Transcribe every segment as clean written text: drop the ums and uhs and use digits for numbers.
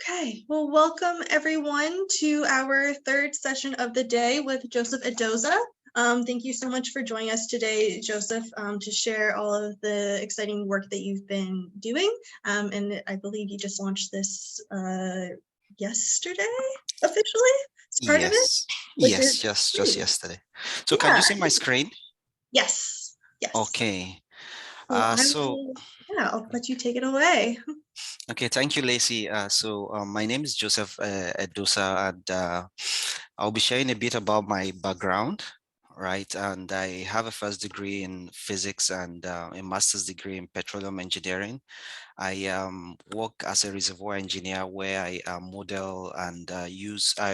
Okay, well, welcome everyone to our third session of the day with Joseph Edosa. Thank you so much for joining us today, Joseph, to share all of the exciting work that you've been doing. And I believe you just launched this yesterday, officially. It's part of it. Yes, Which yes, is just great. yesterday. So can Yeah. you see my screen? Yes. Yes. Okay. So I So will. Yeah, I'll let you take it away. okay, thank you, Lacey. My name is Joseph Edosa, and I'll be sharing a bit about my background, right? And I have a first degree in physics and a master's degree in petroleum engineering. I work as a reservoir engineer where I model and I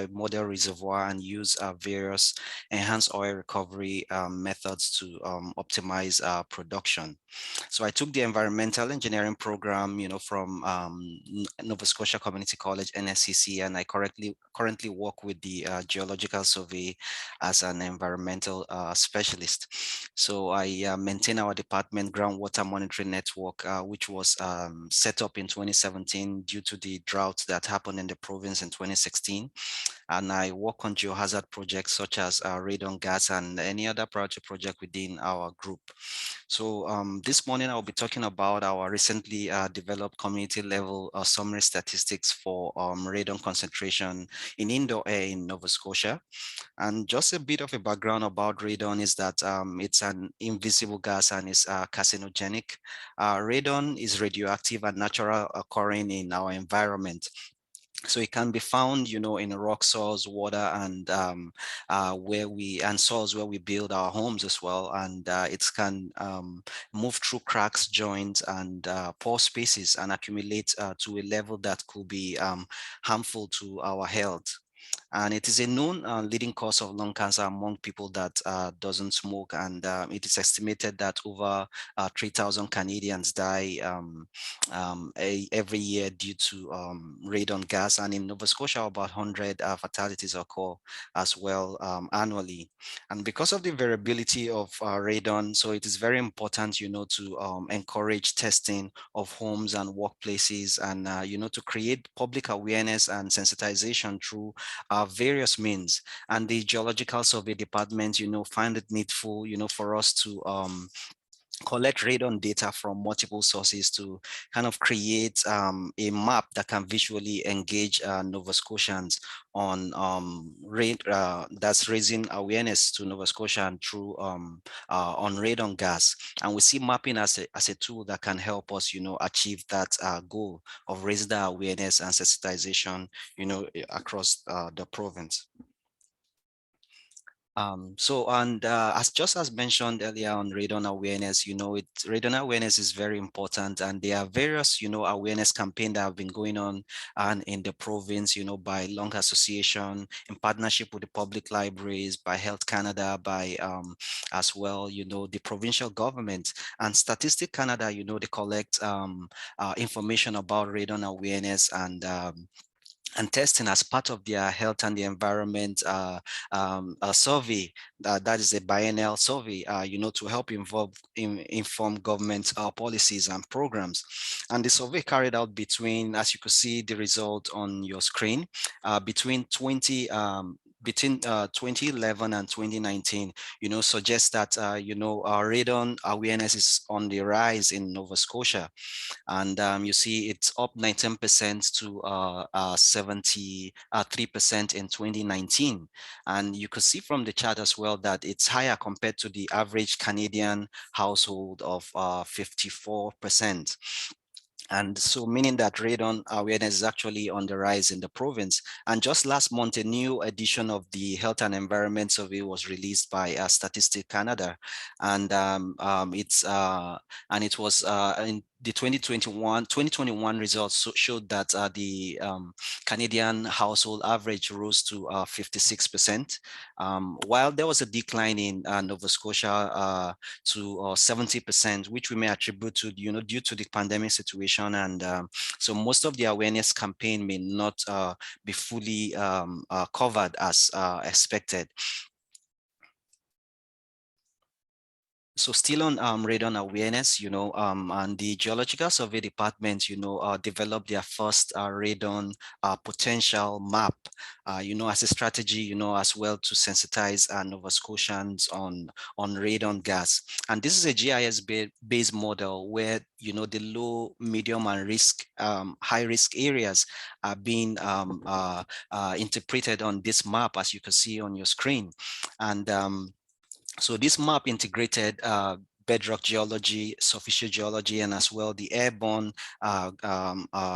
model reservoir and use various enhanced oil recovery methods to optimize production. So I took the environmental engineering program, from Nova Scotia Community College, NSCC, and I currently work with the Geological Survey as an environmental specialist. So I maintain our department groundwater monitoring network, which was set up in 2017 due to the drought that happened in the province in 2016. And I work on geohazard projects such as radon gas and any other project within our group. So this morning I'll be talking about our recently developed community level summary statistics for radon concentration in indoor air in Nova Scotia. And just a bit of a background about radon is that it's an invisible gas and is carcinogenic. Radon is radioactive and natural occurring in our environment. So it can be found, in rock soils, water, and soils where we build our homes as well. And it can move through cracks, joints, and pore spaces and accumulate to a level that could be harmful to our health. And it is a known leading cause of lung cancer among people that doesn't smoke. And it is estimated that over 3,000 Canadians die every year due to radon gas. And in Nova Scotia, about 100 fatalities occur as well annually. And because of the variability of radon, so it is very important, to encourage testing of homes and workplaces and, to create public awareness and sensitization through various means. And the Geological Survey Department, find it needful, for us to collect radon data from multiple sources to kind of create a map that can visually engage Nova Scotians on that's raising awareness to Nova Scotian through on radon gas. And we see mapping as a tool that can help us, achieve that goal of raising the awareness and sensitization, across the province. As mentioned earlier on radon awareness, radon awareness is very important, and there are various, awareness campaigns that have been going on and in the province, by Lung Association in partnership with the public libraries, by Health Canada, by as well, the provincial government and Statistic Canada, they collect information about radon awareness and testing as part of their health and the environment survey. That is a biennial survey, to help inform government policies and programs. And the survey carried out between, as you could see the result on your screen, between 2011 and 2019, suggests that, our radon awareness is on the rise in Nova Scotia. And you see it's up 19% to 73% in 2019. And you could see from the chart as well that it's higher compared to the average Canadian household of 54%. And so meaning that radon awareness is actually on the rise in the province. And just last month, a new edition of the Health and Environment Survey was released by Statistic Canada. And it was in the 2021 results showed that the Canadian household average rose to 56%, while there was a decline in Nova Scotia to 70%, which we may attribute to, due to the pandemic situation. And so most of the awareness campaign may not be fully covered as expected. So still on radon awareness, and the Geological Survey Department, developed their first radon potential map, as a strategy, as well to sensitize Nova Scotians on radon gas. And this is a GIS-based model where, the low, medium, and high risk areas are being interpreted on this map, as you can see on your screen. And so this map integrated bedrock geology, surface geology, and as well the airborne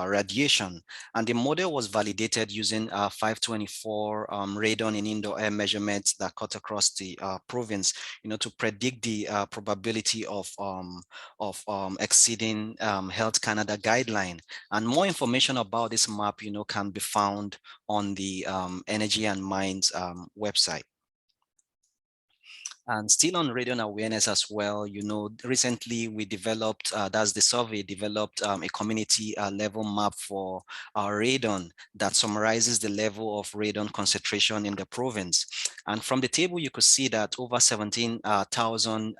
radiation. And the model was validated using 524 radon in indoor air measurements that cut across the province, to predict the probability of exceeding Health Canada guideline. And more information about this map, can be found on the Energy and Mines website. And still on radon awareness as well, recently we developed, that's the survey, developed a community level map for radon that summarizes the level of radon concentration in the province. And from the table, you could see that over 17,000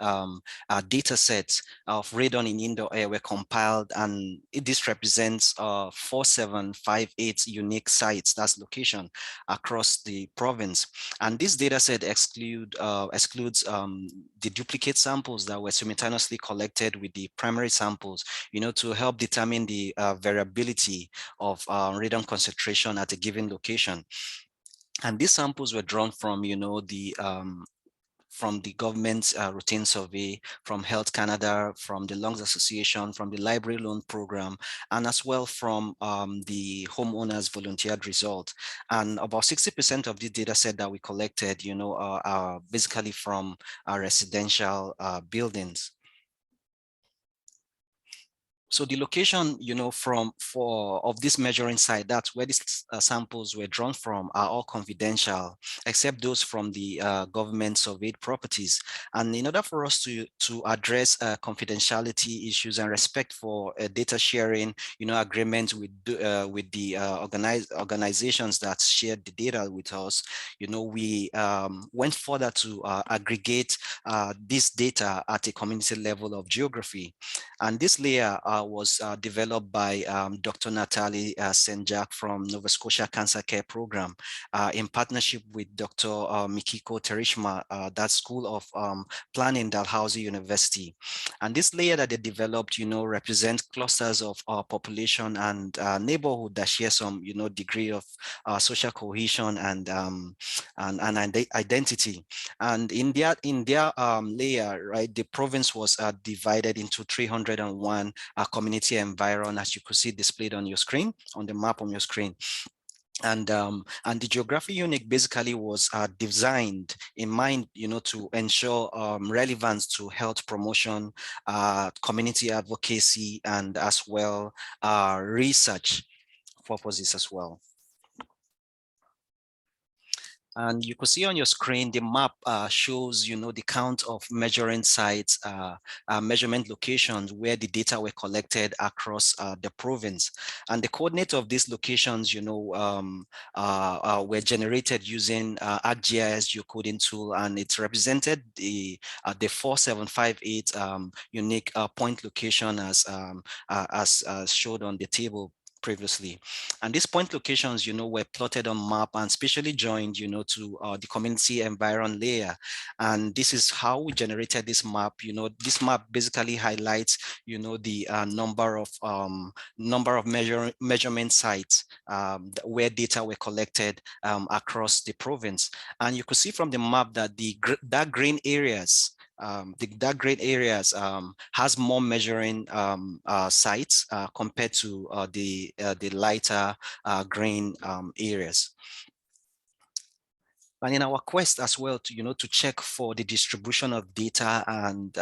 data sets of radon in indoor air were compiled, and this represents 4758 unique sites, that's location, across the province. And this data set excludes the duplicate samples that were simultaneously collected with the primary samples, to help determine the variability of radon concentration at a given location. And these samples were drawn from, from the government's routine survey, from Health Canada, from the Lungs Association, from the Library Loan Program, and as well from the homeowners volunteered result. And about 60% of the data set that we collected, are basically from our residential buildings. So the location, of this measuring site, that's where these samples were drawn from, are all confidential, except those from the government surveyed properties. And in order for us to address confidentiality issues and respect for data sharing, agreements with the organizations that shared the data with us, we went further to aggregate this data at a community level of geography. And this layer was developed by Dr. Natalie Senjak from Nova Scotia Cancer Care Program in partnership with Dr. Mikiko Terishma, that School of Planning, Dalhousie University. And this layer that they developed, represents clusters of population and neighborhood that share some, degree of social cohesion and identity. And in their layer, right, the province was divided into 301 community environment, as you could see displayed on your screen, on the map on your screen. And the geography unit basically was designed in mind, to ensure relevance to health promotion, community advocacy, and as well research purposes as well. And you could see on your screen, the map shows, the count of measuring sites, measurement locations where the data were collected across the province. And the coordinate of these locations, were generated using ArcGIS geocoding tool, and it's represented the 4758 unique point location as showed on the table previously. And these point locations, were plotted on map and specially joined, to the community environment layer. And this is how we generated this map. This map basically highlights, the number of measurement sites where data were collected across the province. And you could see from the map that the dark green areas, has more measuring sites compared to the lighter green areas. And in our quest as well to check for the distribution of data and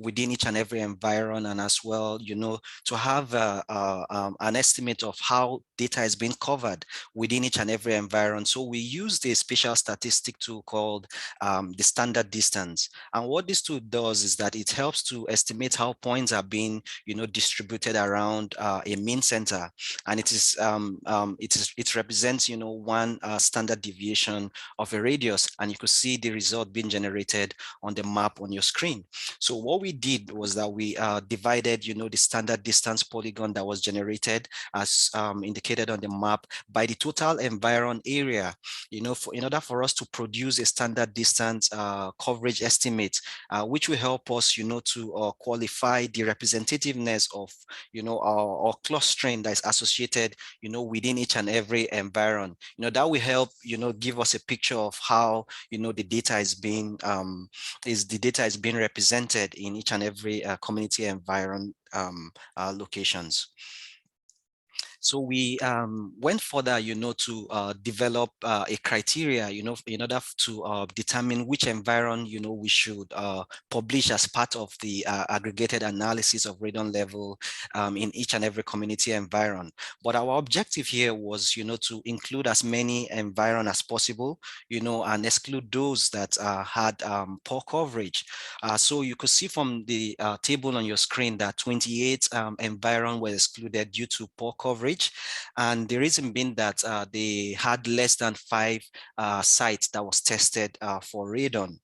within each and every environment, and as well, to have an estimate of how data is being covered within each and every environment. So we used a special statistic tool called the standard distance. And what this tool does is that it helps to estimate how points are being, distributed around a mean center. And it represents, one standard deviation of a radius, and you could see the result being generated on the map on your screen. So what we did was that we divided, the standard distance polygon that was generated as indicated on the map by the total environ area, in order for us to produce a standard distance coverage estimate, which will help us, to qualify the representativeness of, our clustering that is associated, within each and every environ. That will help, give us a picture of how, the data is being represented in each and every community environ locations. So we went further, to develop a criteria, in order to determine which environ, we should publish as part of the aggregated analysis of radon level in each and every community environ. But our objective here was, to include as many environ as possible, and exclude those that had poor coverage. So you could see from the table on your screen that 28 environ were excluded due to poor coverage. And the reason being that they had less than 5 sites that was tested for radon.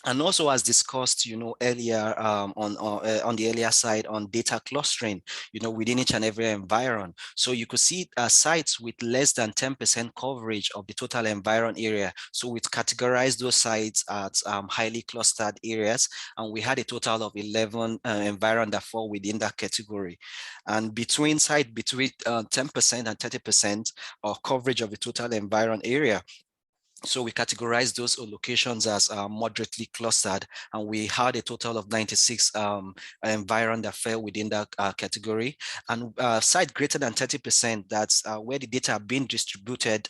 And also, as discussed, earlier on the earlier side on data clustering, within each and every environ. So you could see sites with less than 10% coverage of the total environ area. So we categorized those sites as highly clustered areas, and we had a total of 11 environ that fall within that category. And between 10% and 30% of coverage of the total environ area. So we categorized those locations as moderately clustered, and we had a total of 96 environ that fell within that category. And site greater than 30%, that's where the data are being distributed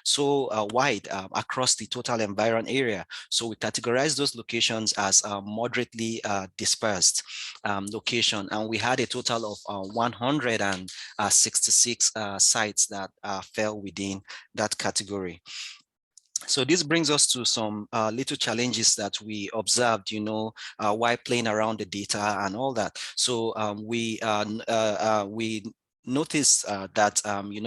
so wide across the total environ area. So we categorized those locations as moderately dispersed location, and we had a total of 166 sites that fell within that category. So this brings us to some little challenges that we observed, while playing around the data and all that. So we noticed that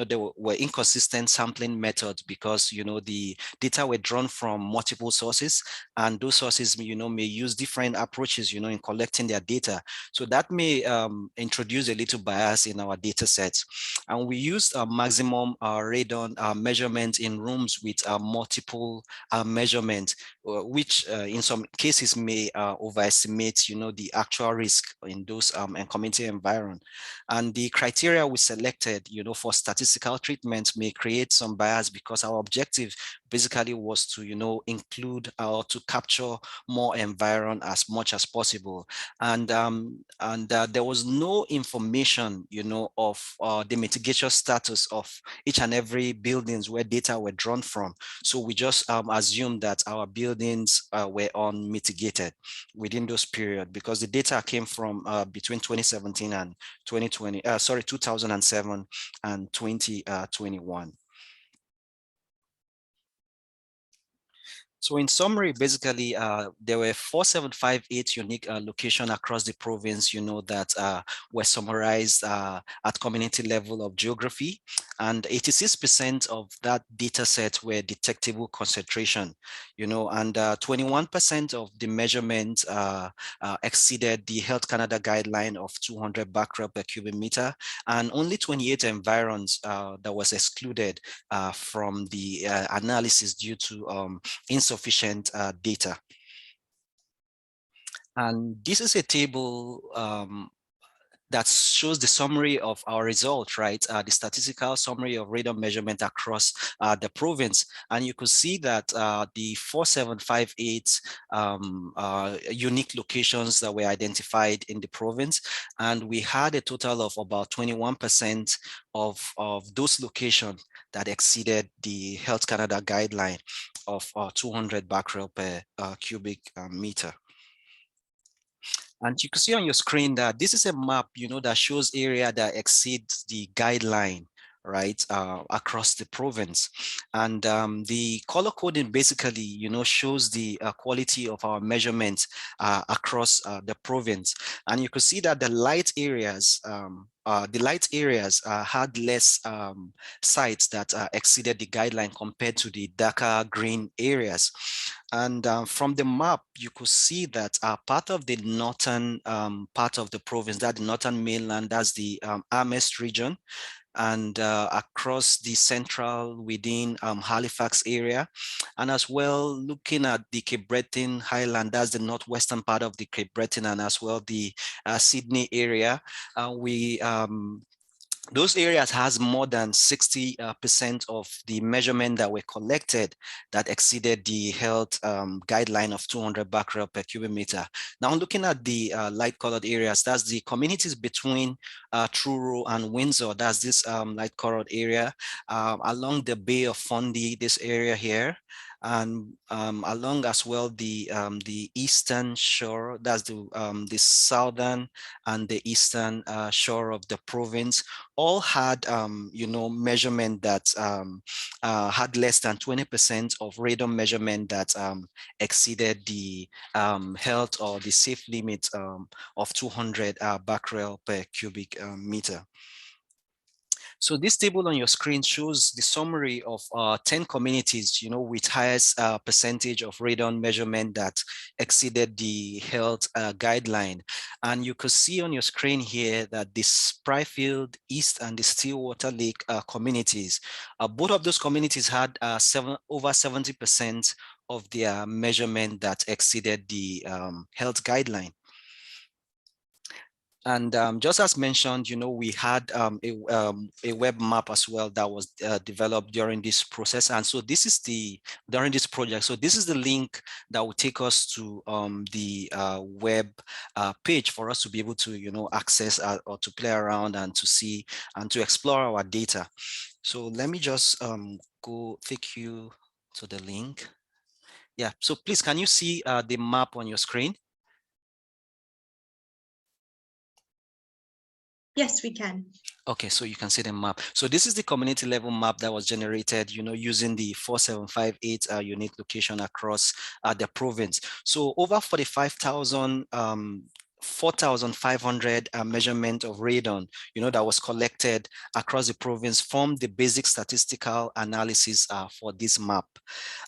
there were inconsistent sampling methods because the data were drawn from multiple sources, and those sources may use different approaches in collecting their data. So that may introduce a little bias in our data sets. And we used maximum radon measurement in rooms with multiple measurements, which in some cases may overestimate the actual risk in those and community environment. And the criteria we selected for statistical treatment may create some bias because our objective basically was to include or to capture more environment as much as possible. And there was no information of the mitigation status of each and every buildings where data were drawn from. So we just assumed that our buildings were unmitigated within those period, because the data came from between 2017 and 2007 and 2021. So in summary, basically, there were 4758 unique locations across the province, that were summarized at community level of geography, and 86% of that data set were detectable concentration, and 21% of the measurements exceeded the Health Canada guideline of 200 becquerel per cubic meter, and only 28 environs that was excluded from the analysis due to insufficient data. And this is a table that shows the summary of our results, right? The statistical summary of radon measurement across the province. And you could see that the 4758 unique locations that were identified in the province, and we had a total of about 21% of those locations that exceeded the Health Canada guideline of 200 becquerel per cubic meter. And you can see on your screen that this is a map, that shows area that exceeds the guideline, right, across the province. And the color coding basically, shows the quality of our measurements across the province. And you could see that the light areas, had less sites that exceeded the guideline compared to the darker green areas. And from the map, you could see that part of the northern part of the province, that the northern mainland, that's the Amherst region, and across the central within Halifax area, and as well looking at the Cape Breton Highland, that's the northwestern part of the Cape Breton, and as well the Sydney area. We those areas has more than 60% of the measurement that were collected that exceeded the health guideline of 200 becquerel per cubic meter. Now looking at the light colored areas, that's the communities between Truro and Windsor, that's this light colored area, along the Bay of Fundy, this area here, and along as well the eastern shore, that's the southern and the eastern shore of the province, all had measurement that had less than 20% of radon measurement that exceeded the health or the safe limit of 200 becquerel per cubic meter. So this table on your screen shows the summary of 10 communities, with highest percentage of radon measurement that exceeded the health guideline. And you could see on your screen here that the Spryfield East and the Stillwater Lake communities, both of those communities had over 70% of their measurement that exceeded the health guideline. And just as mentioned, we had a web map as well that was developed during this process. And so this is during this project. So this is the link that will take us to the web page for us to be able to, access or to play around and to see and to explore our data. So let me just go take you to the link. Yeah, so please, can you see the map on your screen? Yes, we can. Okay, so you can see the map. So this is the community level map that was generated, using the 4758 unit location across the province. So over 45,000 4,500 measurement of radon, that was collected across the province from the basic statistical analysis for this map.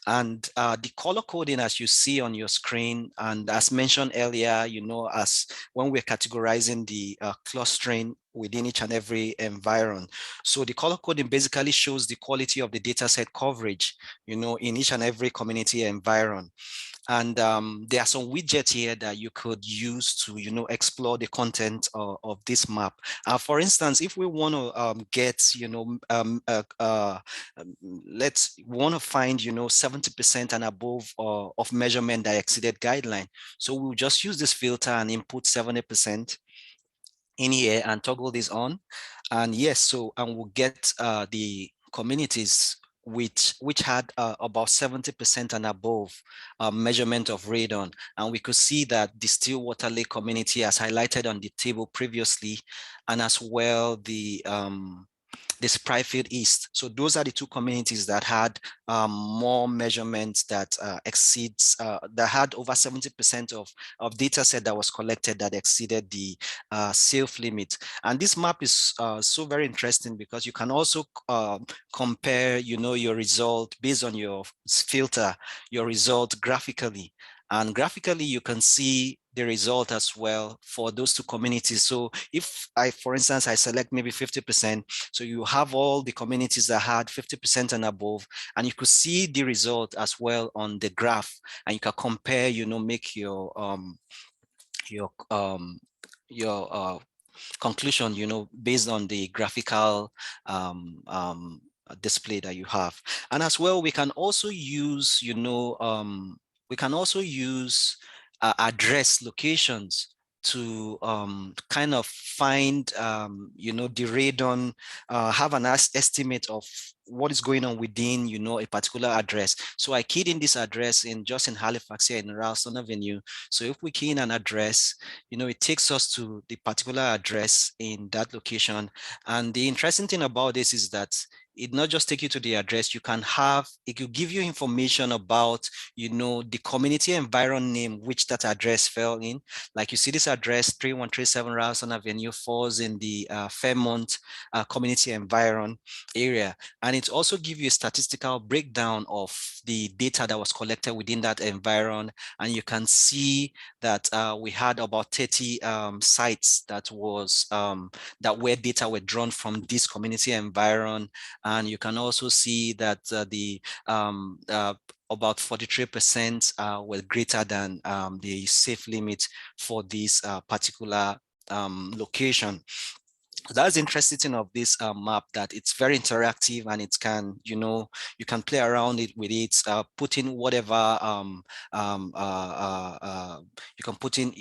And the color coding, as you see on your screen, and as mentioned earlier, as when we're categorizing the clustering within each and every environment. So the color coding basically shows the quality of the data set coverage, in each and every community environment. And there are some widgets here that you could use to, explore the content of this map. For instance, if we want to get, let's want to find, 70% and above of measurement that exceeded guideline. So we'll just use this filter and input 70% in here and toggle this on. And yes, so, and we'll get the communities which had about 70% and above measurement of radon. And we could see that the Stillwater Lake community, as highlighted on the table previously, and as well the Spryfield East. So those are the two communities that had more measurements that exceeds, that had over 70% of data set that was collected that exceeded the safe limit. And this map is so very interesting because you can also compare, your result based on your filter, your result graphically. And graphically, you can see the result as well for those two communities. So if for instance, I select maybe 50%, so you have all the communities that had 50% and above, and you could see the result as well on the graph, and you can compare, make your conclusion, based on the graphical display that you have. And as well, we can also use, address locations to kind of find, you know, the radon, have an estimate of what is going on within, you know, a particular address. So I keyed in this address in just in Halifax here in Ralston Avenue. So if we key in an address, you know, it takes us to the particular address in that location. And the interesting thing about this is that it not just take you to the address, you can have, it could give you information about, you know, the community environment name which that address fell in. Like you see this address, 3137 Ralston Avenue, falls in the Fairmont community environment area. And it also gives you a statistical breakdown of the data that was collected within that environment. And you can see that we had about 30 sites that was that where data were drawn from this community environment. And you can also see that about 43% were greater than the safe limit for this particular location. That's the interesting thing of this map, that it's very interactive, and it can, you know, you can play around it with it, put in whatever you can put in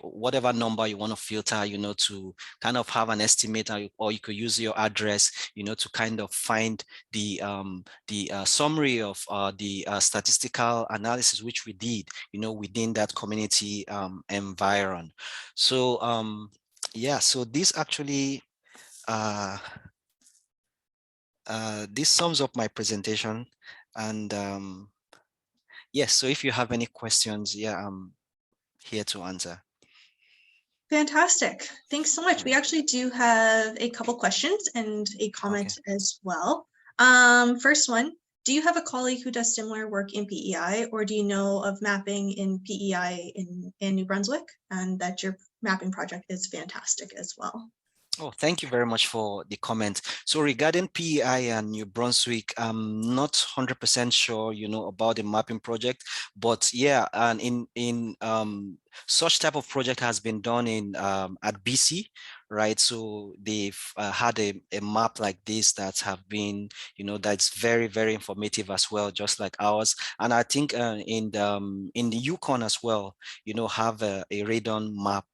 whatever number you want to filter, you know, to kind of have an estimate, or you could use your address, you know, to kind of find the summary of the statistical analysis which we did, you know, within that community environment. So yeah, so this actually this sums up my presentation. And yes, so if you have any questions, yeah, I'm here to answer. Fantastic. Thanks so much. We actually do have a couple questions and a comment as well. First one, do you have a colleague who does similar work in PEI, or do you know of mapping in PEI in New Brunswick, and that your mapping project is fantastic as well? Oh, thank you very much for the comment. So regarding PEI and New Brunswick, I'm not 100% sure, you know, about the mapping project, but yeah, and in such type of project has been done in at BC, right? So they've had a map like this that have been, you know, that's very, very informative as well, just like ours. And I think in the Yukon as well, you know, have a radon map,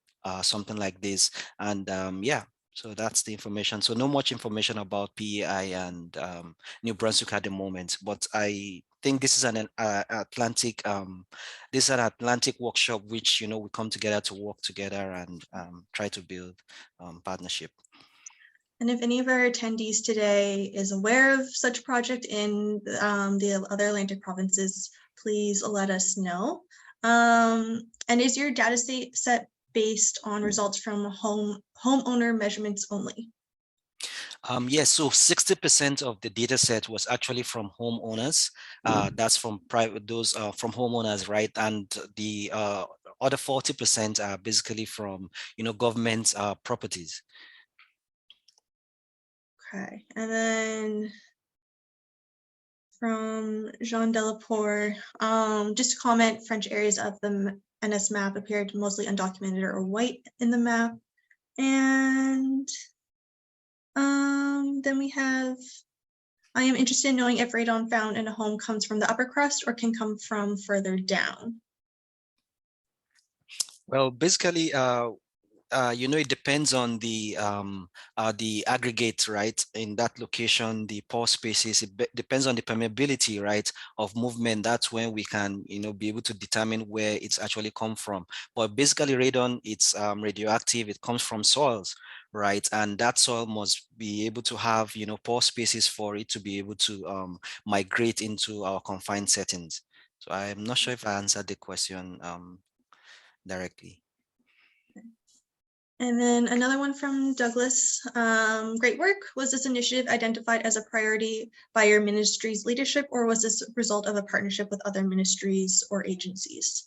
something like this. And yeah. So that's the information. So no much information about PEI and New Brunswick at the moment, but I think this is an Atlantic this is an Atlantic workshop, which, you know, we come together to work together and try to build partnership. And if any of our attendees today is aware of such a project in the other Atlantic provinces, please let us know. And is your data set based on results from homeowner measurements only? Yes, so 60% of the data set was actually from homeowners. That's from private, those from homeowners, right? And the other 40% are basically from, you know, government properties. Okay, and then from Jean Delapour, just to comment, French areas of the NS map appeared mostly undocumented or white in the map. And then we have, I am interested in knowing if radon found in a home comes from the upper crust or can come from further down. Well, basically, you know, it depends on the aggregate, right? In that location, the pore spaces, it depends on the permeability, right, of movement. That's when we can, you know, be able to determine where it's actually come from. But basically, radon, it's radioactive. It comes from soils, right? And that soil must be able to have, you know, pore spaces for it to be able to migrate into our confined settings. So I'm not sure if I answered the question directly. And then another one from Douglas, great work. Was this initiative identified as a priority by your ministry's leadership, or was this a result of a partnership with other ministries or agencies?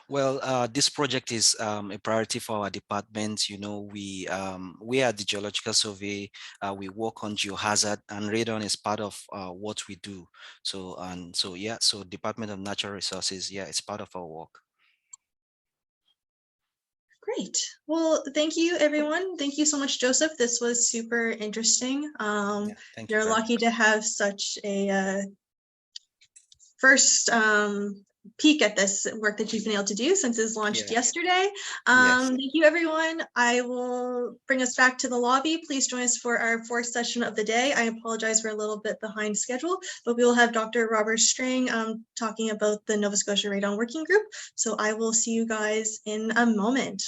Well, this project is a priority for our department. You know, we are the Geological Survey. We work on geohazard, and radon is part of what we do. So, yeah, so Department of Natural Resources, yeah, it's part of our work. Great. Well, thank you, everyone. Thank you so much, Joseph. This was super interesting. Yeah, you're lucky to have such a first peek at this work that you've been able to do since it's launched yesterday. Yes. Thank you, everyone. I will bring us back to the lobby. Please join us for our fourth session of the day. I apologize, we're a little bit behind schedule, but we will have Dr. Robert Strang talking about the Nova Scotia Radon Working Group. So I will see you guys in a moment.